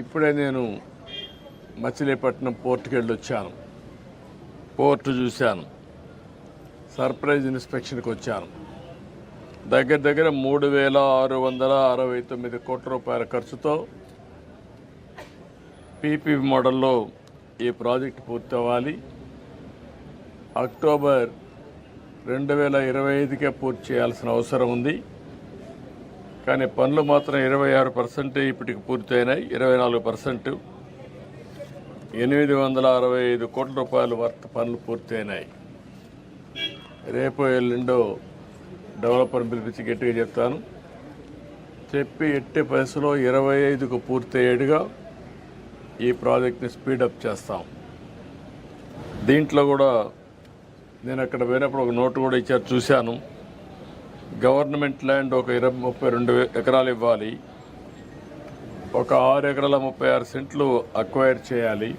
ఇప్పుడే నేను మచిలీపట్నం పోర్టుకి వెళ్ళొచ్చాను. పోర్టు చూశాను. సర్ప్రైజ్ ఇన్స్పెక్షన్కి వచ్చాను. దగ్గర దగ్గర 3,669 కోట్ల రూపాయల ఖర్చుతో పీపీ మోడల్లో ఈ ప్రాజెక్టు పూర్తి అవ్వాలి. అక్టోబర్ 2025కే పూర్తి చేయాల్సిన అవసరం ఉంది. కానీ పనులు మాత్రం 26% ఇప్పటికి పూర్తయినాయి. 24% 865 కోట్ల రూపాయలు వర్త్ పనులు పూర్తయినాయి. రేపు ఎల్లుండో డెవలపర్ పిలిపించి గట్టిగా చెప్తాను. చెప్పి ఎట్టి పరిస్థితిలో 25కు పూర్తయ్యేట్టుగా ఈ ప్రాజెక్ట్ని స్పీడప్ చేస్తాం. దీంట్లో కూడా నేను అక్కడ పోయినప్పుడు ఒక నోటు కూడా ఇచ్చారు, చూశాను. గవర్నమెంట్ ల్యాండ్ ఒక 32 ఎకరాలు ఇవ్వాలి. ఒక 6 ఎకరాల 36 సెంట్లు అక్వైర్ చేయాలి.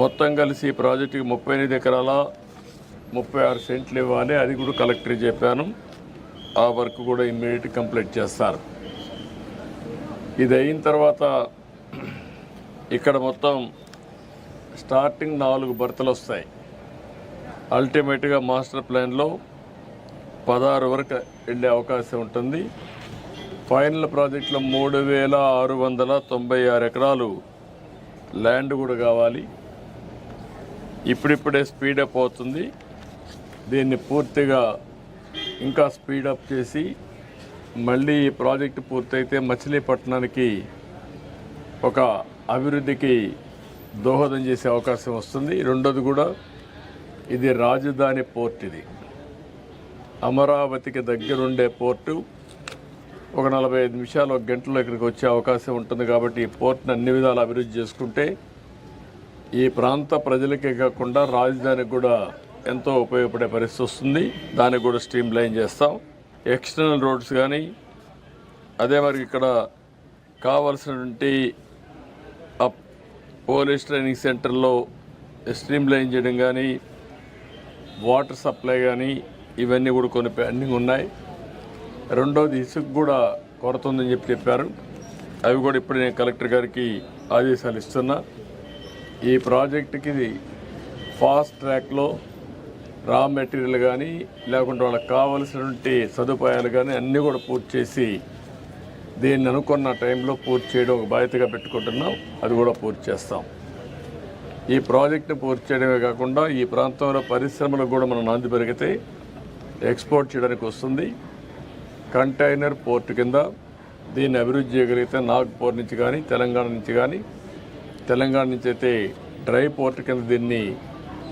మొత్తం కలిసి ఈ ప్రాజెక్టుకి 38 ఎకరాల 36 సెంట్లు ఇవ్వాలి. అది కూడా కలెక్టర్కి చెప్పాను. ఆ వర్క్ కూడా ఇమ్మీడియట్ కంప్లీట్ చేస్తారు. ఇది అయిన తర్వాత ఇక్కడ మొత్తం స్టార్టింగ్ 4 బర్తలు వస్తాయి. అల్టిమేట్గా మాస్టర్ ప్లాన్లో 16 వరకు వెళ్ళే అవకాశం ఉంటుంది. ఫైనల్ ప్రాజెక్టులో 3,696 ఎకరాలు ల్యాండ్ కూడా కావాలి. ఇప్పుడిప్పుడే స్పీడప్ అవుతుంది. దీన్ని పూర్తిగా ఇంకా స్పీడప్ చేసి మళ్ళీ ఈ ప్రాజెక్టు పూర్తయితే మచిలీపట్నానికి ఒక అభివృద్ధికి దోహదం చేసే అవకాశం వస్తుంది. రెండోది కూడా ఇది రాజధాని పోర్ట్. ఇది అమరావతికి దగ్గరుండే పోర్టు. ఒక 45 నిమిషాలు, 1 గంటలో ఇక్కడికి వచ్చే అవకాశం ఉంటుంది. కాబట్టి ఈ పోర్ట్ని అన్ని విధాలు అభివృద్ధి చేసుకుంటే ఈ ప్రాంత ప్రజలకే కాకుండా రాజధానికి కూడా ఎంతో ఉపయోగపడే పరిస్థితి వస్తుంది. దానికి కూడా స్ట్రీమ్ లైన్ చేస్తాం. ఎక్స్టర్నల్ రోడ్స్ కానీ, అదే మరి ఇక్కడ కావాల్సినటువంటి పోలీస్ ట్రైనింగ్ సెంటర్లో స్ట్రీమ్ లైన్ చేయడం కానీ, వాటర్ సప్లై కానీ, ఇవన్నీ కూడా కొన్ని పెండింగ్ ఉన్నాయి. రెండోది ఇసుక కూడా కొరత ఉందని చెప్పారు. అవి కూడా ఇప్పుడు నేను కలెక్టర్ గారికి ఆదేశాలు ఇస్తున్నా. ఈ ప్రాజెక్టుకి ఫాస్ట్ ట్రాక్లో రా మెటీరియల్ కానీ, లేకుంటే వాళ్ళకి కావలసినటువంటి సదుపాయాలు కానీ అన్నీ కూడా పూర్తి చేసి దీన్ని అనుకున్న టైంలో పూర్తి చేయడం ఒక బాధ్యతగా పెట్టుకుంటున్నాం. అది కూడా పూర్తి చేస్తాం. ఈ ప్రాజెక్టుని పూర్తి చేయడమే కాకుండా ఈ ప్రాంతంలో పరిశ్రమలకు కూడా మనం నాంది పెరిగితే ఎక్స్పోర్ట్ చేయడానికి వస్తుంది. కంటైనర్ పోర్టు కింద దీన్ని అభివృద్ధి చేయగలిగితే నాగ్పూర్ నుంచి కానీ, తెలంగాణ నుంచి అయితే డ్రై పోర్టు కింద దీన్ని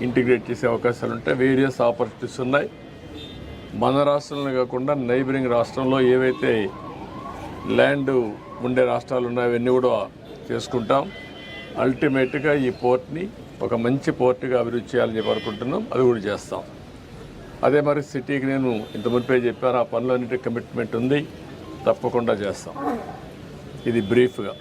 ఇంటిగ్రేట్ చేసే అవకాశాలు ఉంటాయి. వేరియస్ ఆపర్చునిటీస్ ఉన్నాయి. మన రాష్ట్రంలో కాకుండా నైబరింగ్ రాష్ట్రంలో ఏవైతే ల్యాండ్ ఉండే రాష్ట్రాలు ఉన్నాయో అవన్నీ కూడా చేసుకుంటాం. అల్టిమేట్గా ఈ పోర్ట్ని ఒక మంచి పోర్టుగా అభివృద్ధి చేయాలని చెప్పి అనుకుంటున్నాం. అది కూడా చేస్తాం. అదే మరి సిటీకి నేను ఇంత మునిపే చెప్పాను, ఆ పనులన్నిటి కమిట్మెంట్ ఉంది. తప్పకుండా చేస్తాం. ఇది బ్రీఫ్గా.